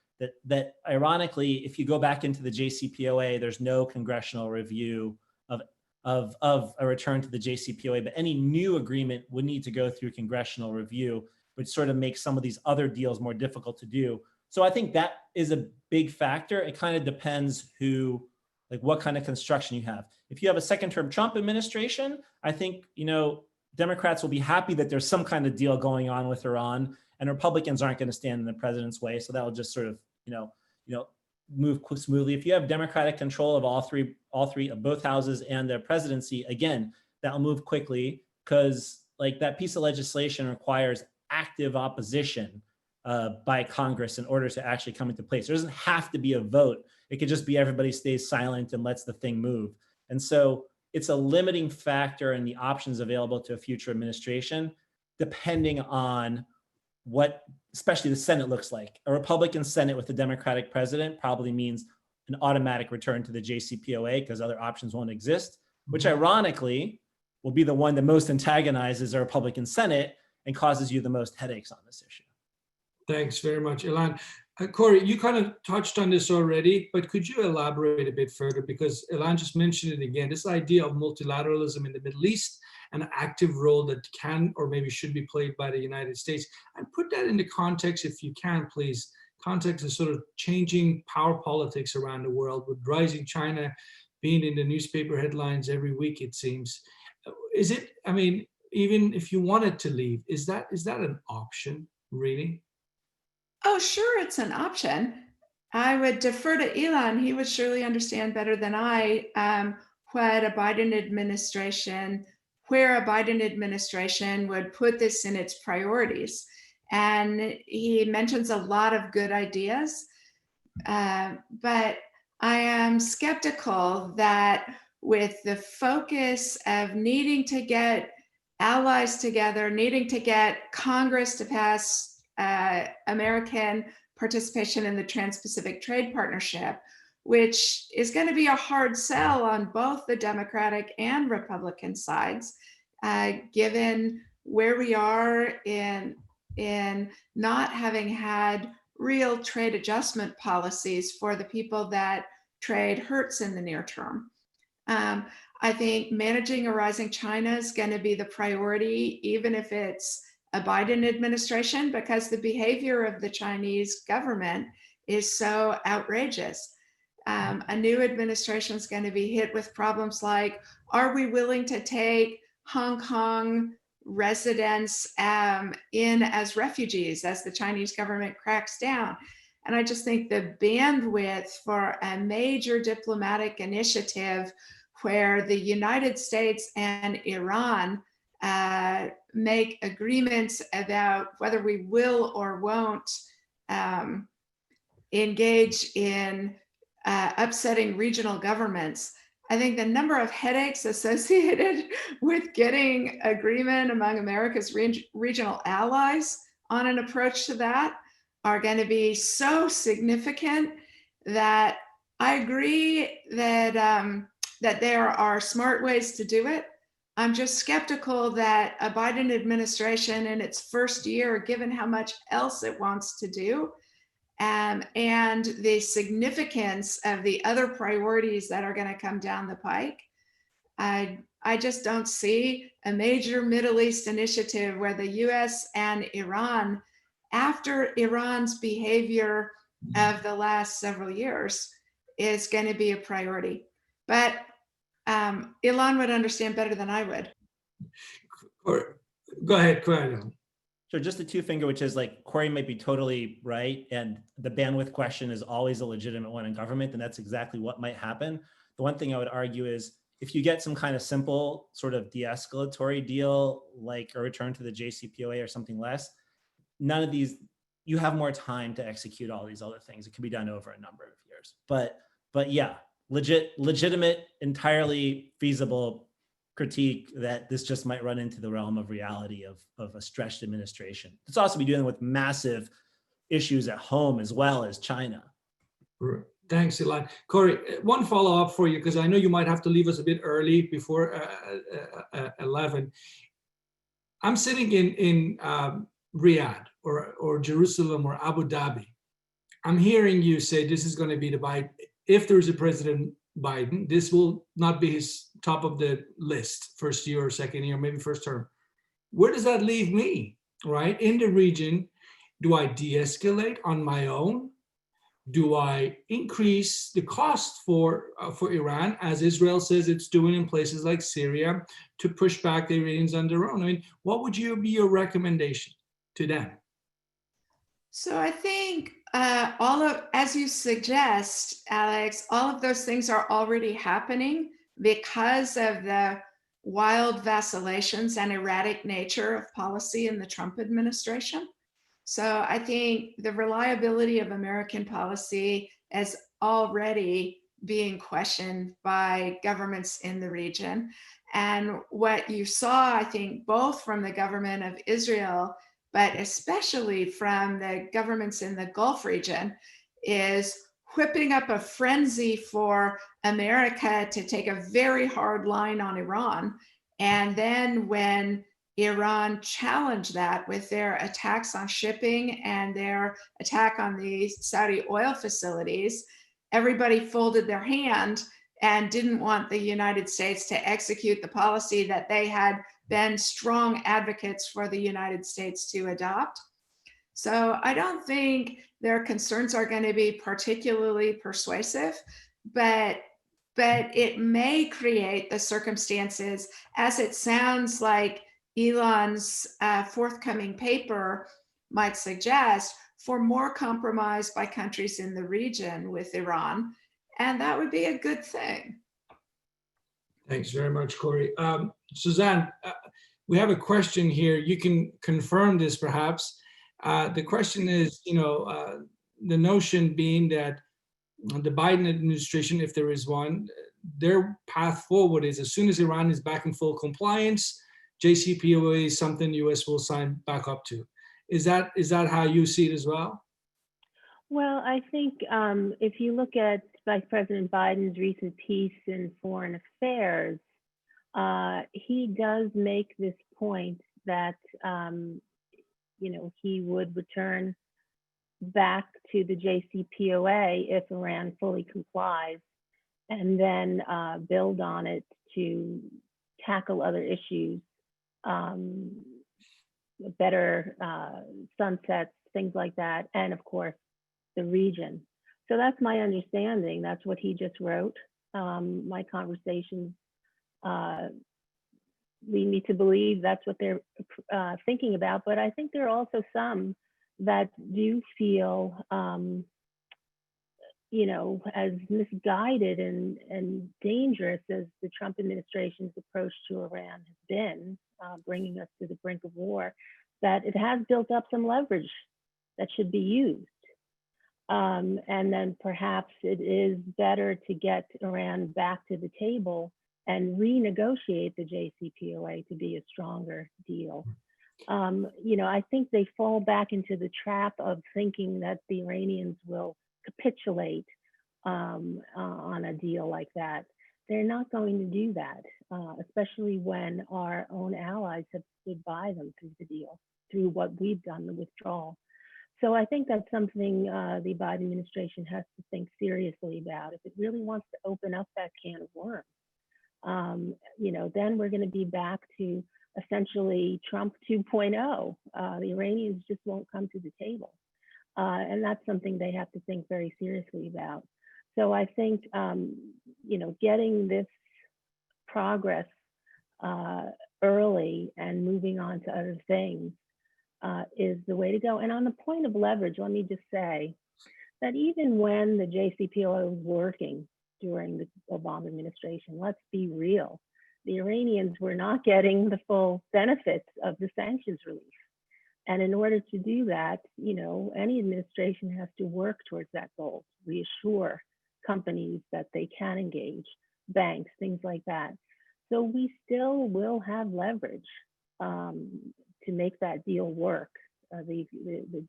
that ironically, if you go back into the JCPOA, there's no congressional review of a return to the JCPOA, but any new agreement would need to go through congressional review, which sort of makes some of these other deals more difficult to do. So I think that is a big factor. It kind of depends what kind of construction you have. If you have a second-term Trump administration, I think, Democrats will be happy that there's some kind of deal going on with Iran, and Republicans aren't going to stand in the president's way. So that will just sort of, move smoothly. If you have Democratic control of all three of both houses and the presidency, again, that will move quickly because like that piece of legislation requires active opposition by Congress in order to actually come into place. There doesn't have to be a vote. It could just be everybody stays silent and lets the thing move. And so it's a limiting factor in the options available to a future administration, depending on what, especially the Senate looks like. A Republican Senate with a Democratic president probably means an automatic return to the JCPOA because other options won't exist, which ironically will be the one that most antagonizes a Republican Senate and causes you the most headaches on this issue. Thanks very much, Ilan. Corey, you kind of touched on this already, but could you elaborate a bit further? Because Ilan just mentioned it again, this idea of multilateralism in the Middle East, an active role that can or maybe should be played by the United States. And put that into context, if you can, please. Context is sort of changing power politics around the world, with rising China being in the newspaper headlines every week, it seems. Is it, I mean, even if you wanted to leave, is that an option, really? Oh, sure, it's an option. I would defer to Ilan. He would surely understand better than I where a Biden administration would put this in its priorities. And he mentions a lot of good ideas, but I am skeptical that with the focus of needing to get allies together, needing to get Congress to pass American participation in the Trans-Pacific Trade Partnership, which is going to be a hard sell on both the Democratic and Republican sides, given where we are in not having had real trade adjustment policies for the people that trade hurts in the near term. I think managing a rising China is going to be the priority, even if it's a Biden administration, because the behavior of the Chinese government is so outrageous. A new administration is going to be hit with problems like, are we willing to take Hong Kong residents in as refugees as the Chinese government cracks down? And I just think the bandwidth for a major diplomatic initiative where the United States and Iran make agreements about whether we will or won't engage in upsetting regional governments. I think the number of headaches associated with getting agreement among America's regional allies on an approach to that are going to be so significant that I agree that that there are smart ways to do it. I'm just skeptical that a Biden administration in its first year, given how much else it wants to do, and the significance of the other priorities that are going to come down the pike, I just don't see a major Middle East initiative where the US and Iran, after Iran's behavior of the last several years, is going to be a priority. But Ilan would understand better than I would. Go ahead, Corey. Sure, just the two finger, which is like Corey might be totally right. And the bandwidth question is always a legitimate one in government. And that's exactly what might happen. The one thing I would argue is if you get some kind of simple sort of de-escalatory deal, like a return to the JCPOA or something less, none of these, you have more time to execute all these other things. It can be done over a number of years. But yeah, legitimate, entirely feasible critique that this just might run into the realm of reality of a stretched administration. It's also be dealing with massive issues at home as well as China. Thanks, Ilan. Corey, one follow-up for you, because I know you might have to leave us a bit early before 11. I'm sitting in Riyadh or Jerusalem or Abu Dhabi. I'm hearing you say this is going to be the Biden. If there's a President Biden, this will not be his top of the list, first year or second year, maybe first term. Where does that leave me, right? In the region, do I de-escalate on my own? Do I increase the cost for Iran, as Israel says it's doing in places like Syria, to push back the Iranians on their own? I mean, what would be your recommendation to them? So I think as you suggest, Alex, all of those things are already happening because of the wild vacillations and erratic nature of policy in the Trump administration. So I think the reliability of American policy is already being questioned by governments in the region. And what you saw, I think, both from the government of Israel, but especially from the governments in the Gulf region, is whipping up a frenzy for America to take a very hard line on Iran. And then when Iran challenged that with their attacks on shipping and their attack on the Saudi oil facilities, everybody folded their hand and didn't want the United States to execute the policy that they had been strong advocates for the United States to adopt. So I don't think their concerns are going to be particularly persuasive, but it may create the circumstances, as it sounds like Ilan's forthcoming paper might suggest, for more compromise by countries in the region with Iran. And that would be a good thing. Thanks very much, Corey. Suzanne, we have a question here. You can confirm this perhaps. The question is, the notion being that the Biden administration, if there is one, their path forward is as soon as Iran is back in full compliance, JCPOA is something the US will sign back up to. Is that how you see it as well? Well, I think if you look at Vice President Biden's recent piece in Foreign Affairs, he does make this point that, he would return back to the JCPOA if Iran fully complies. and then build on it to tackle other issues, better sunsets, things like that, and of course, the region. So that's my understanding. That's what he just wrote. My conversations lead me to believe that's what they're thinking about. But I think there are also some that do feel, as misguided and dangerous as the Trump administration's approach to Iran has been, bringing us to the brink of war, that it has built up some leverage that should be used. And then perhaps it is better to get Iran back to the table and renegotiate the JCPOA to be a stronger deal. I think they fall back into the trap of thinking that the Iranians will capitulate on a deal like that. They're not going to do that, especially when our own allies have stood by them through the deal, through what we've done, the withdrawal. So I think that's something the Biden administration has to think seriously about. If it really wants to open up that can of worms, then we're going to be back to essentially Trump 2.0. The Iranians just won't come to the table. And that's something they have to think very seriously about. So I think, getting this progress early and moving on to other things is the way to go. And on the point of leverage, let me just say that even when the JCPOA was working during the Obama administration, let's be real, the Iranians were not getting the full benefits of the sanctions relief. And in order to do that, any administration has to work towards that goal, reassure companies that they can engage, banks, things like that. So we still will have leverage to make that deal work. The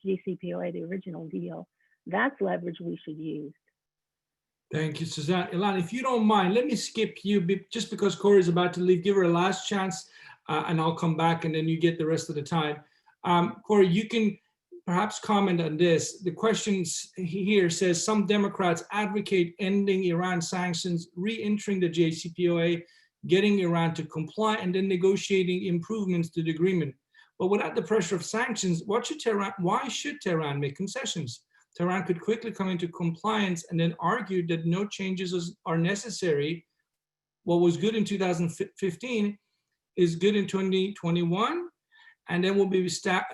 JCPOA, the original deal, that's leverage we should use. Thank you, Suzanne. Ilan, if you don't mind, let me skip you just because Corey is about to leave. Give her a last chance, and I'll come back, and then you get the rest of the time. Corey, you can perhaps comment on this. The question here says, some Democrats advocate ending Iran sanctions, re-entering the JCPOA, getting Iran to comply, and then negotiating improvements to the agreement. But without the pressure of sanctions, why should Tehran make concessions? Tehran could quickly come into compliance and then argue that no changes are necessary. What was good in 2015 is good in 2021, and then we'll be stuck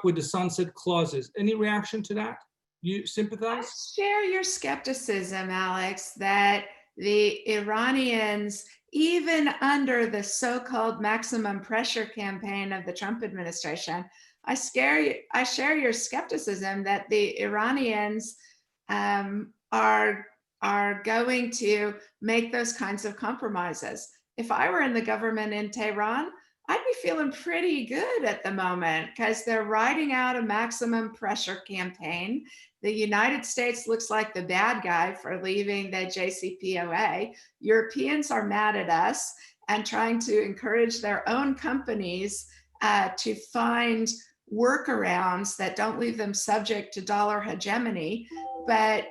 with the sunset clauses. Any reaction to that? You sympathize? I share your skepticism, Alex, that the Iranians, even under the so-called maximum pressure campaign of the Trump administration, I share your skepticism that the Iranians are going to make those kinds of compromises. If I were in the government in Tehran, I'd be feeling pretty good at the moment because they're riding out a maximum pressure campaign. The United States looks like the bad guy for leaving the JCPOA. Europeans are mad at us and trying to encourage their own companies to find workarounds that don't leave them subject to dollar hegemony. But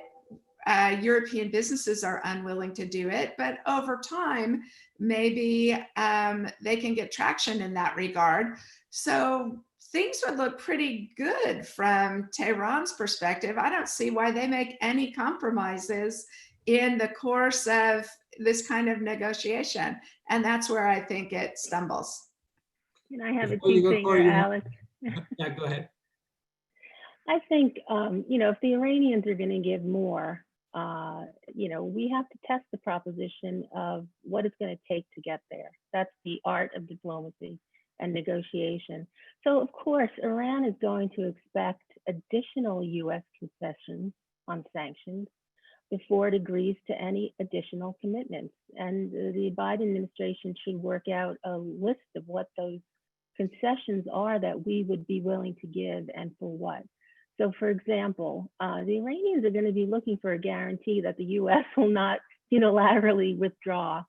European businesses are unwilling to do it. But over time, maybe they can get traction in that regard. So things would look pretty good from Tehran's perspective. I don't see why they make any compromises in the course of this kind of negotiation. And that's where I think it stumbles. Can I have a two-finger, Alex? Yeah, go ahead. I think, if the Iranians are going to give more, we have to test the proposition of what it's going to take to get there. That's the art of diplomacy and negotiation. So, of course, Iran is going to expect additional U.S. concessions on sanctions before it agrees to any additional commitments. And the Biden administration should work out a list of what those concessions are that we would be willing to give and for what. So, for example, the Iranians are going to be looking for a guarantee that the U.S. will not unilaterally withdraw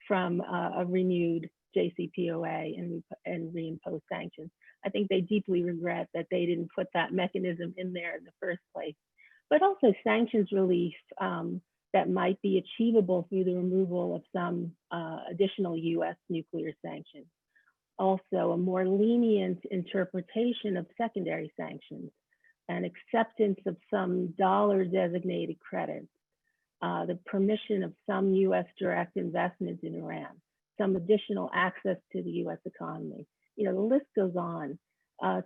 from a renewed JCPOA and reimpose sanctions. I think they deeply regret that they didn't put that mechanism in there in the first place. But also sanctions relief that might be achievable through the removal of some additional US nuclear sanctions. Also, a more lenient interpretation of secondary sanctions and acceptance of some dollar-designated credits, the permission of some US direct investments in Iran, some additional access to the US economy. You know, the list goes on.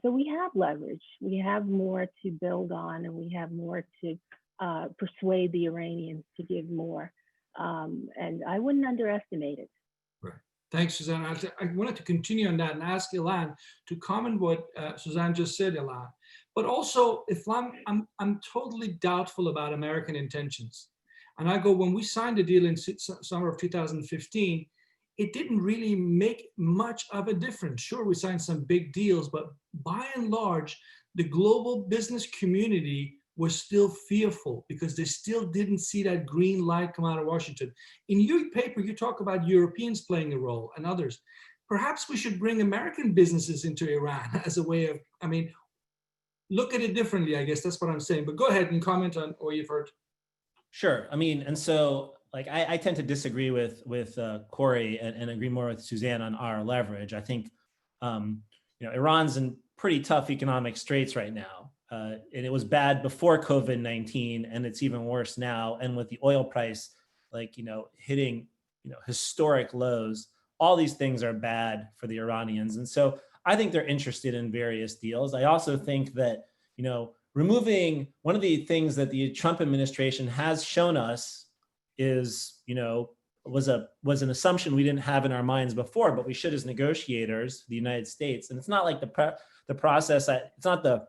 So we have leverage. We have more to build on, and we have more to persuade the Iranians to give more. And I wouldn't underestimate it. Right. Thanks, Suzanne. I wanted to continue on that and ask Ilan to comment what Suzanne just said, Ilan. But also, I'm totally doubtful about American intentions. And I go, when we signed the deal in summer of 2015, it didn't really make much of a difference. Sure, we signed some big deals, but by and large, the global business community was still fearful because they still didn't see that green light come out of Washington. In your paper, you talk about Europeans playing a role and others. Perhaps we should bring American businesses into Iran as a way of, I mean, look at it differently, I guess that's what I'm saying. But go ahead and comment on what you've heard. Sure. I mean, and so like I tend to disagree with Corey and agree more with Suzanne on our leverage. I think Iran's in pretty tough economic straits right now, and it was bad before COVID-19, and it's even worse now. And with the oil price, hitting historic lows, all these things are bad for the Iranians. And so I think they're interested in various deals. I also think that removing one of the things that the Trump administration has shown us is, was an assumption we didn't have in our minds before, but we should as negotiators, the United States. And it's not like the process, it's not the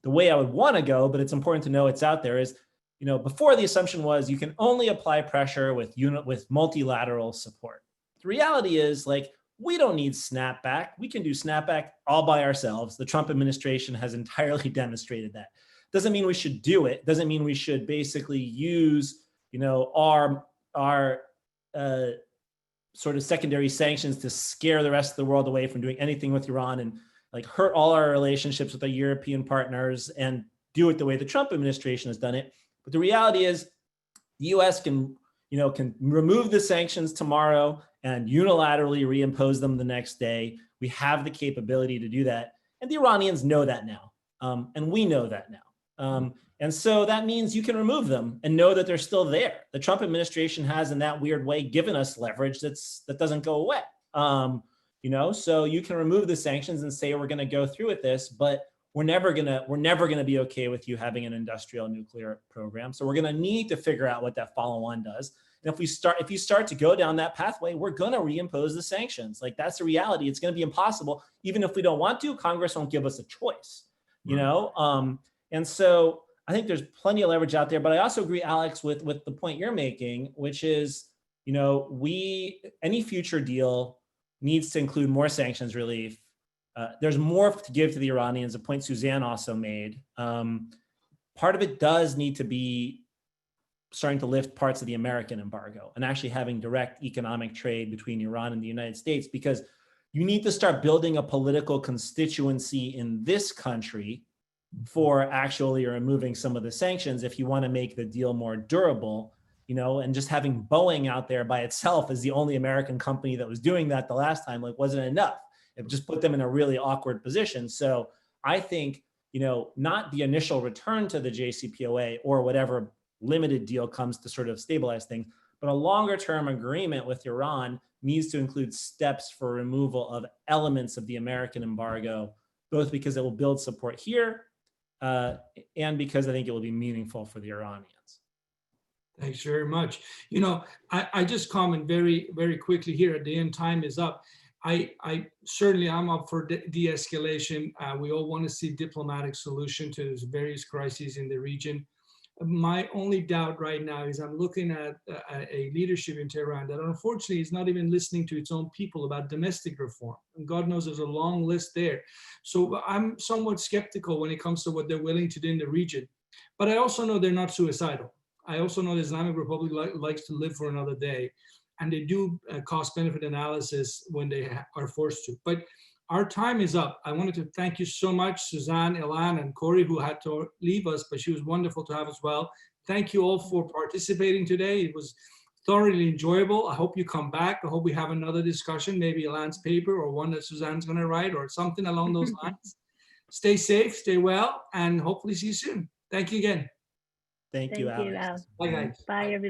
way I would want to go, but it's important to know it's out there is, before the assumption was you can only apply pressure with multilateral support. The reality is we don't need snapback. We can do snapback all by ourselves. The Trump administration has entirely demonstrated that. Doesn't mean we should do it. Doesn't mean we should basically use, our sort of secondary sanctions to scare the rest of the world away from doing anything with Iran and hurt all our relationships with our European partners and do it the way the Trump administration has done it. But the reality is the US can remove the sanctions tomorrow and unilaterally reimpose them the next day. We have the capability to do that. And the Iranians know that now. And we know that now. And so that means you can remove them and know that they're still there. The Trump administration has, in that weird way, given us leverage that doesn't go away. So you can remove the sanctions and say we're going to go through with this, but we're never gonna be okay with you having an industrial nuclear program. So we're going to need to figure out what that follow-on does. And if you start to go down that pathway, we're going to reimpose the sanctions. That's the reality. It's going to be impossible. Even if we don't want to, Congress won't give us a choice. And so I think there's plenty of leverage out there, but I also agree, Alex, with the point you're making, which is, any future deal needs to include more sanctions relief. There's more to give to the Iranians, a point Suzanne also made. Part of it does need to be starting to lift parts of the American embargo and actually having direct economic trade between Iran and the United States, because you need to start building a political constituency in this country for actually removing some of the sanctions if you want to make the deal more durable, and just having Boeing out there by itself as the only American company that was doing that the last time, wasn't enough. It just put them in a really awkward position. So I think, not the initial return to the JCPOA or whatever limited deal comes to sort of stabilize things, but a longer term agreement with Iran needs to include steps for removal of elements of the American embargo, both because it will build support here and because I think it will be meaningful for the Iranians. Thanks very much. I just comment very, very quickly here at the end, time is up. I certainly I'm up for de-escalation. We all want to see diplomatic solution to these various crises in the region. My only doubt right now is I'm looking at a leadership in Tehran that unfortunately is not even listening to its own people about domestic reform. And God knows there's a long list there. So I'm somewhat skeptical when it comes to what they're willing to do in the region. But I also know they're not suicidal. I also know the Islamic Republic likes to live for another day. And they do cost-benefit analysis when they are forced to. But our time is up. I wanted to thank you so much, Suzanne, Ilan, and Corey, who had to leave us, but she was wonderful to have as well. Thank you all for participating today. It was thoroughly enjoyable. I hope you come back. I hope we have another discussion, maybe a Lance paper or one that Suzanne's going to write or something along those lines. Stay safe, stay well, and hopefully see you soon. Thank you again. Thank you, Thank you, Alex. Al. Bye, guys. Bye, everybody.